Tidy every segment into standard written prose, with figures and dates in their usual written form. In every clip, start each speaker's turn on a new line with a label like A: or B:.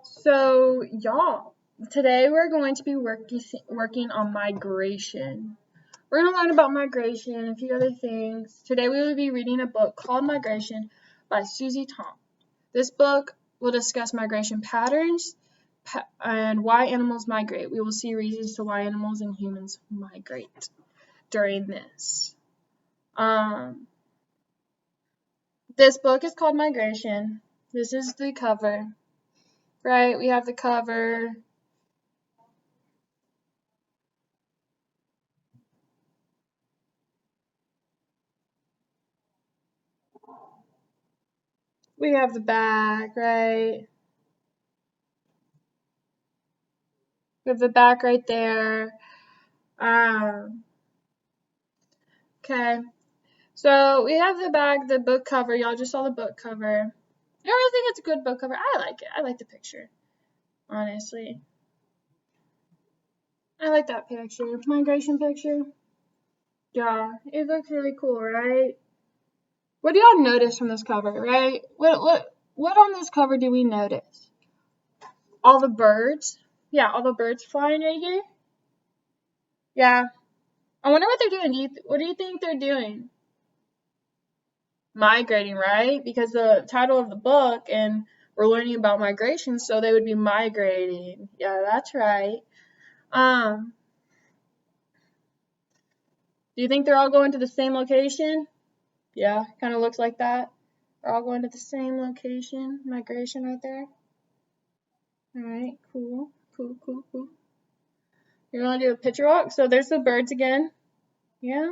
A: So, y'all, today we're going to be working on migration. We're going to learn about migration and a few other things. Today we will be reading a book called Migration by Susie Tom. This book will discuss migration patterns and why animals migrate. We will see reasons to why animals and humans migrate during this. This book is called Migration. This is the cover. Right, we have the cover. We have the back, right? We have the back right there. Okay. So we have the back, the book cover. Y'all just saw the book cover. I really think it's a good book cover. I like it. I like the picture. Honestly. I like that picture. Migration picture. Yeah, it looks really cool, right? What do y'all notice from this cover, right? What on this cover do we notice? All the birds. Yeah, all the birds flying right here. Yeah. I wonder what they're doing. What do you think they're doing? Migrating, right? Because the title of the book, and we're learning about migration, so they would be migrating. Yeah, that's right. Do you think they're all going to the same location? Yeah, kind of looks like that. They're all going to the same location. Migration right there. All right, cool. You're gonna do a picture walk? So there's the birds again. Yeah.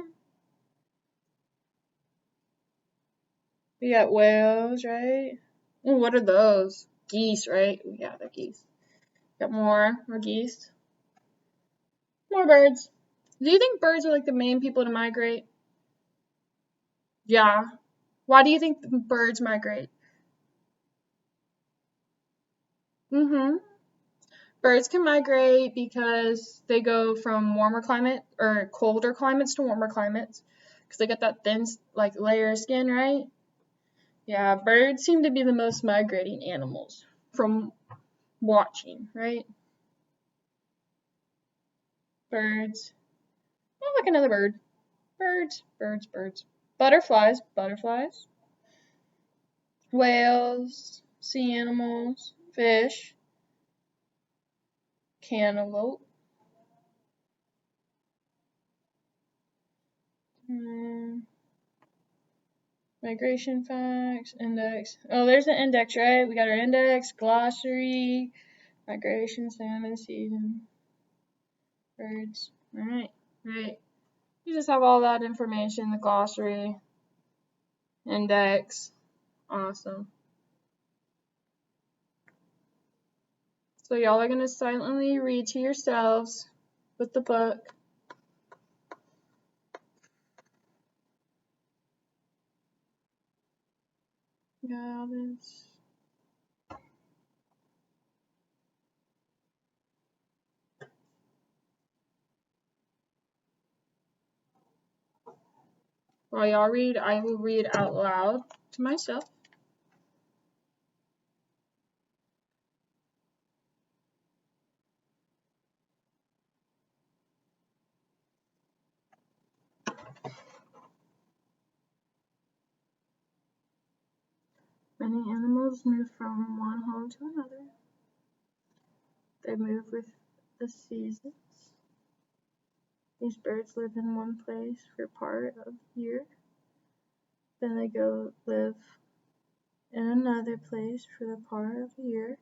A: We got whales, right? Ooh, what are those? Geese, right? Yeah, they're geese. Got more geese. More birds. Do you think birds are like the main people to migrate? Yeah. Why do you think birds migrate? Mm-hmm. Birds can migrate because they go from warmer climate or colder climates to warmer climates because they got that thin like layer of skin, right? Yeah, birds seem to be the most migrating animals from watching, right? Birds. Oh, look, another bird. Birds. Butterflies. Whales, sea animals, fish, cantaloupe. Migration facts, index. Oh, there's the index, right? We got our index, glossary, migration, salmon season, birds. All right, right. You just have all that information, the glossary, index. Awesome. So y'all are going to silently read to yourselves with the book. Got this. While y'all read, I will read out loud to myself. Many animals move from one home to another. They move with the seasons. These birds live in one place for part of the year. Then they go live in another place for the part of the year.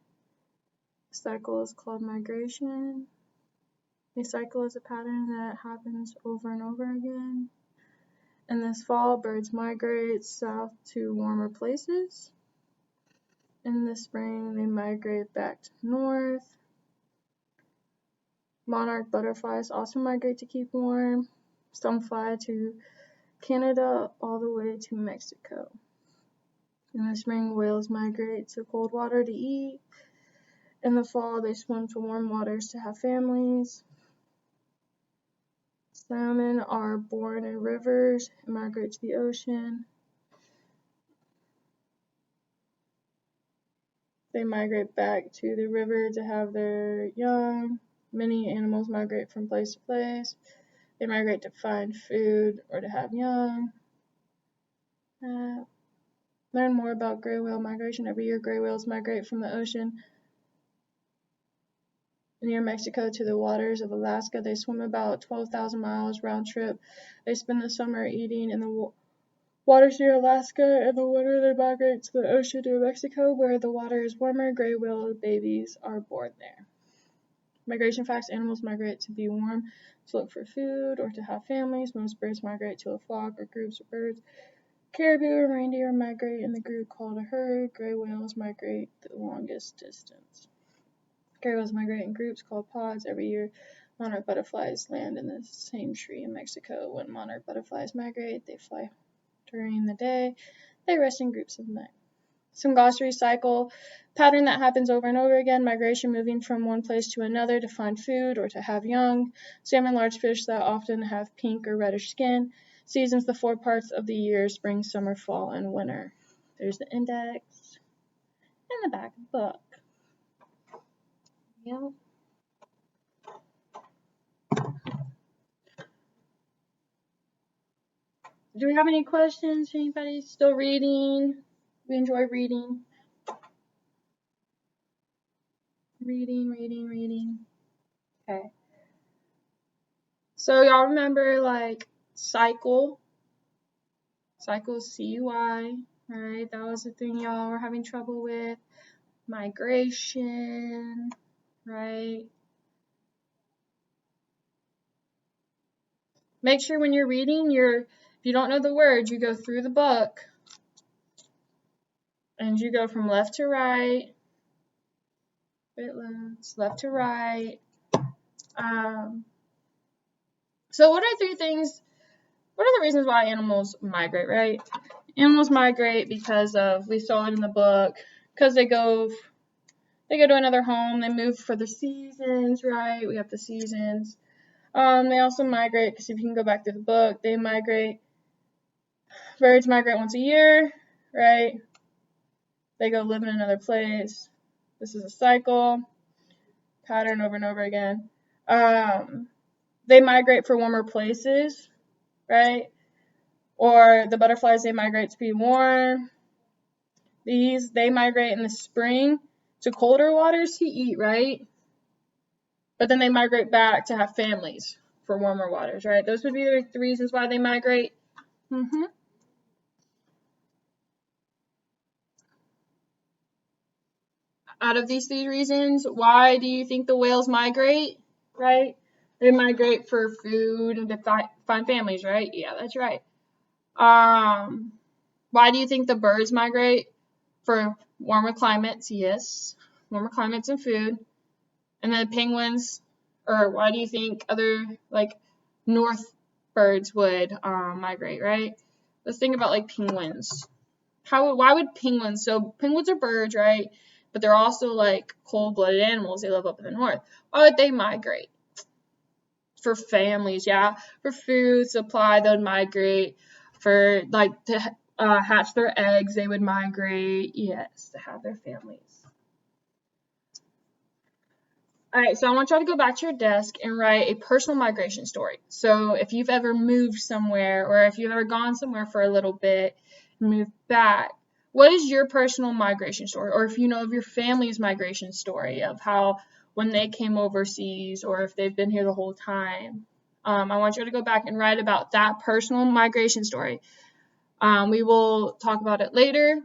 A: The cycle is called migration. A cycle is a pattern that happens over and over again. In this fall, birds migrate south to warmer places. In the spring, they migrate back to the north. Monarch butterflies also migrate to keep warm. Some fly to Canada all the way to Mexico. In the spring, whales migrate to cold water to eat. In the fall, they swim to warm waters to have families. Salmon are born in rivers and migrate to the ocean. they migrate back to the river to have their young. Many animals migrate from place to place. They migrate to find food or to have young. Learn more about gray whale migration. Every year, gray whales migrate from the ocean near Mexico to the waters of Alaska. They swim about 12,000 miles round trip. They spend the summer eating in the waters near Alaska. In the winter, they migrate to the ocean near Mexico, where the water is warmer. Gray whale babies are born there. Migration facts. Animals migrate to be warm, to look for food, or to have families. Most birds migrate to a flock or groups of birds. Caribou or reindeer migrate in the group called a herd. Gray whales migrate the longest distance. Gray whales migrate in groups called pods. Every year, monarch butterflies land in the same tree in Mexico. When monarch butterflies migrate, they fly during the day. They rest in groups at night. Some glossary. Cycle, pattern that happens over and over again. Migration, moving from one place to another to find food or to have young. Salmon, large fish that often have pink or reddish skin. Seasons, the 4 parts of the year: spring, summer, fall, and winter. There's the index and the back of the book. Yeah. Do we have any questions? Anybody still reading? We enjoy reading. Reading. Okay. So y'all remember like cycle? Cycle, C-U-I, right? That was the thing y'all were having trouble with. Migration, right? Make sure when you're reading, if you don't know the words, you go through the book and you go from left to right. Left to right. So what are the reasons why animals migrate, right? Animals migrate because we saw it in the book, because they go to another home, they move for the seasons, right? We have the seasons. They also migrate, because if you can go back to the book, birds migrate once a year, right? They go live in another place. This is a cycle, pattern over and over again. They migrate for warmer places, right? Or the butterflies, they migrate to be warm. They migrate in the spring to colder waters to eat, right? But then they migrate back to have families for warmer waters, right? Those would be the reasons why they migrate. Out of these 3 reasons, why do you think the whales migrate, right? They migrate for food and to find families, right? Yeah, that's right. Why do you think the birds migrate? For warmer climates, yes. Warmer climates and food. And then penguins, or why do you think other, like, north birds would migrate, right? Let's think about, like, penguins. Why would penguins, so penguins are birds, right? But they're also, like, cold-blooded animals. They live up in the north. Why would they migrate? For families, yeah. For food supply, they would migrate. For, like, to hatch their eggs, they would migrate. Yes, to have their families. All right, so I want y'all to go back to your desk and write a personal migration story. So if you've ever moved somewhere, or if you've ever gone somewhere for a little bit and moved back, what is your personal migration story? Or if you know of your family's migration story of how when they came overseas, or if they've been here the whole time. I want you to go back and write about that personal migration story. We will talk about it later.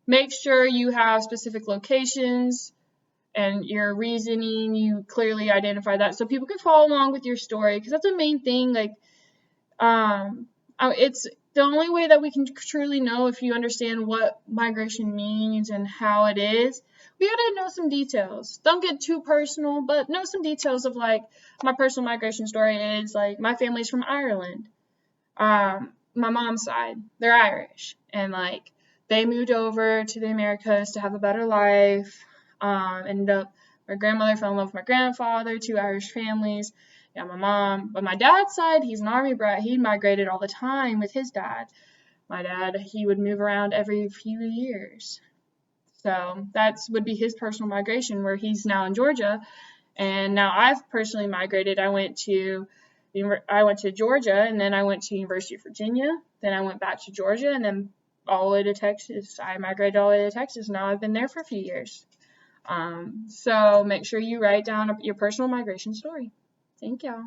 A: Make sure you have specific locations and your reasoning, you clearly identify that so people can follow along with your story, because that's the main thing. Like, it's the only way that we can truly know if you understand what migration means and how it is. We gotta know some details. Don't get too personal, but know some details of, like, my personal migration story is, like, my family's from Ireland. My mom's side, they're Irish, and, like, they moved over to the Americas to have a better life. Ended up, my grandmother fell in love with my grandfather, 2 Irish families. Yeah, my mom. But my dad's side, he's an army brat. He migrated all the time with his dad. My dad, he would move around every few years. So that would be his personal migration, where he's now in Georgia. And now I've personally migrated. I went to Georgia, and then I went to University of Virginia. Then I went back to Georgia, and then all the way to Texas. I migrated all the way to Texas. Now I've been there for a few years. So make sure you write down your personal migration story. Thank y'all.